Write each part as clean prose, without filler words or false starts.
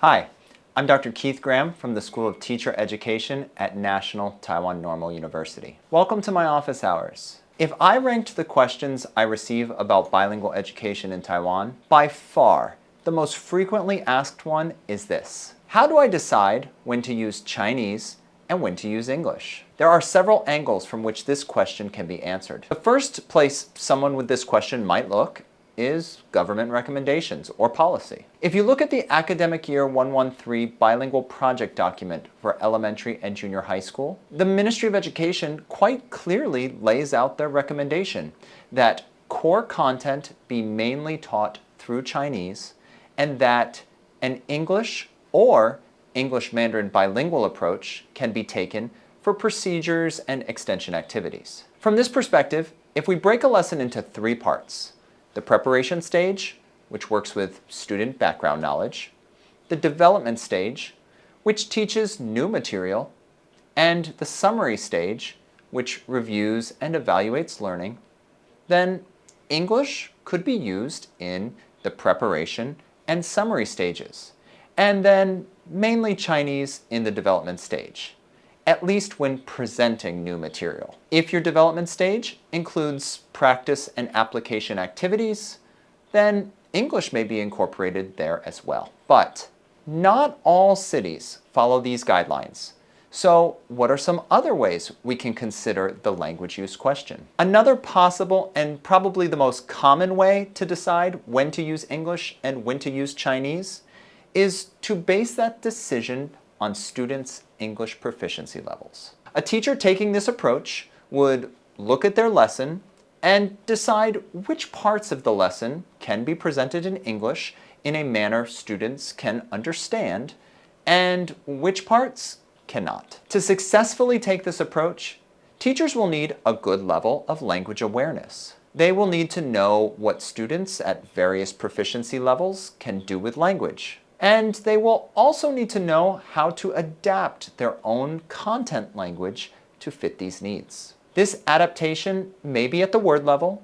Hi, I'm Dr. Keith Graham from the School of Teacher Education at National Taiwan Normal University. Welcome to my office hours. If I ranked the questions I receive about bilingual education in Taiwan, by far the most frequently asked one is this: how do I decide when to use Chinese and when to use English? There are several angles from which this question can be answered. The first place someone with this question might look is government recommendations or policy. If you look at the Academic Year 113 Bilingual Project document for elementary and junior high school, the Ministry of Education quite clearly lays out their recommendation that core content be mainly taught through Chinese and that an English or English-Mandarin bilingual approach can be taken for procedures and extension activities. From this perspective, if we break a lesson into three parts: the preparation stage, which works with student background knowledge, the development stage, which teaches new material, and the summary stage, which reviews and evaluates learning, then English could be used in the preparation and summary stages, and then mainly Chinese in the development stage, at least when presenting new material. If your development stage includes practice and application activities, then English may be incorporated there as well. But not all cities follow these guidelines. So what are some other ways we can consider the language use question? Another possible and probably the most common way to decide when to use English and when to use Chinese is to base that decision on students' English proficiency levels. A teacher taking this approach would look at their lesson and decide which parts of the lesson can be presented in English in a manner students can understand and which parts cannot. To successfully take this approach, teachers will need a good level of language awareness. They will need to know what students at various proficiency levels can do with language. And they will also need to know how to adapt their own content language to fit these needs. This adaptation may be at the word level,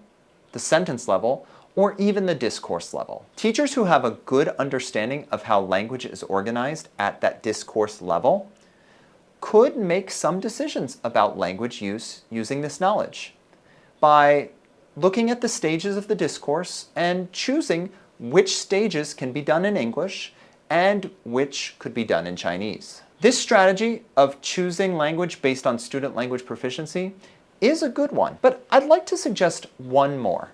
the sentence level, or even the discourse level. Teachers who have a good understanding of how language is organized at that discourse level could make some decisions about language use using this knowledge by looking at the stages of the discourse and choosing which stages can be done in English and which could be done in Chinese. This strategy of choosing language based on student language proficiency is a good one, but I'd like to suggest one more,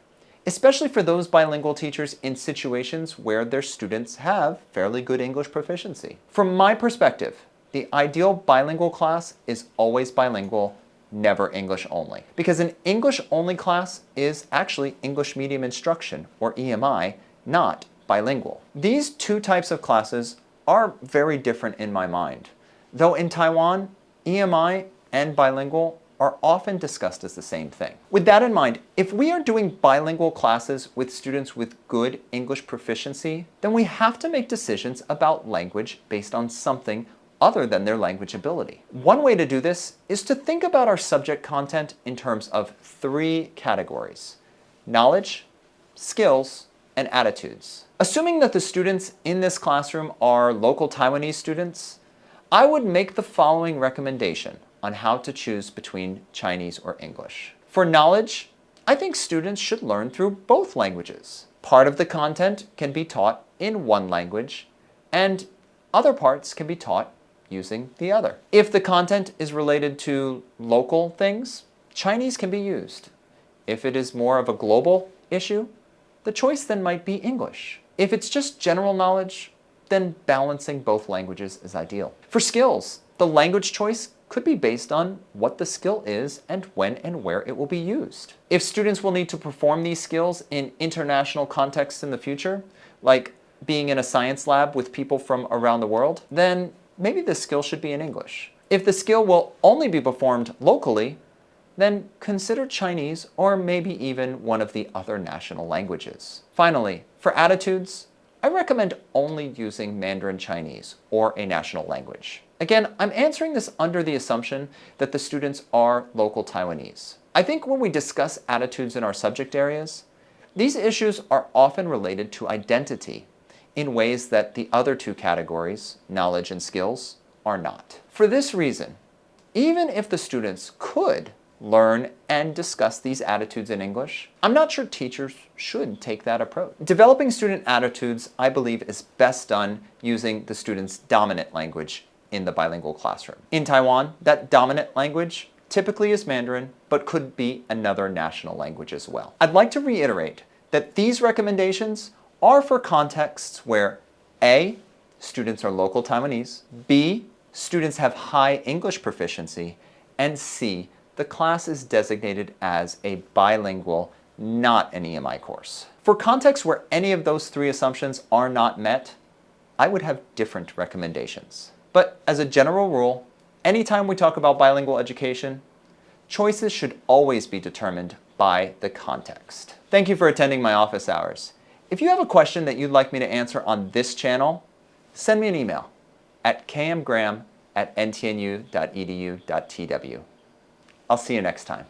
especially for those bilingual teachers in situations where their students have fairly good English proficiency. From my perspective, the ideal bilingual class is always bilingual, never English only, because an English only class is actually English medium instruction, or EMI, not bilingual. These two types of classes are very different in my mind, though in Taiwan, EMI and bilingual are often discussed as the same thing. With that in mind, if we are doing bilingual classes with students with good English proficiency, then we have to make decisions about language based on something other than their language ability. One way to do this is to think about our subject content in terms of three categories: knowledge, skills, and attitudes. Assuming that the students in this classroom are local Taiwanese students, I would make the following recommendation on how to choose between Chinese or English. For knowledge, I think students should learn through both languages. Part of the content can be taught in one language, and other parts can be taught using the other. If the content is related to local things, Chinese can be used. If it is more of a global issue, the choice then might be English. If it's just general knowledge, then balancing both languages is ideal. For skills, the language choice could be based on what the skill is and when and where it will be used. If students will need to perform these skills in international contexts in the future, like being in a science lab with people from around the world, then maybe the skill should be in English. If the skill will only be performed locally, then consider Chinese or maybe even one of the other national languages. Finally, for attitudes, I recommend only using Mandarin Chinese or a national language. Again, I'm answering this under the assumption that the students are local Taiwanese. I think when we discuss attitudes in our subject areas, these issues are often related to identity in ways that the other two categories, knowledge and skills, are not. For this reason, even if the students could learn and discuss these attitudes in English, I'm not sure teachers should take that approach. Developing student attitudes, I believe, is best done using the student's dominant language in the bilingual classroom. In Taiwan, that dominant language typically is Mandarin, but could be another national language as well. I'd like to reiterate that these recommendations are for contexts where A, students are local Taiwanese, B, students have high English proficiency, and C, the class is designated as a bilingual, not an EMI course. For contexts where any of those three assumptions are not met, I would have different recommendations. But as a general rule, anytime we talk about bilingual education, choices should always be determined by the context. Thank you for attending my office hours. If you have a question that you'd like me to answer on this channel, send me an email at kmgraham@ntnu.edu.tw. I'll see you next time.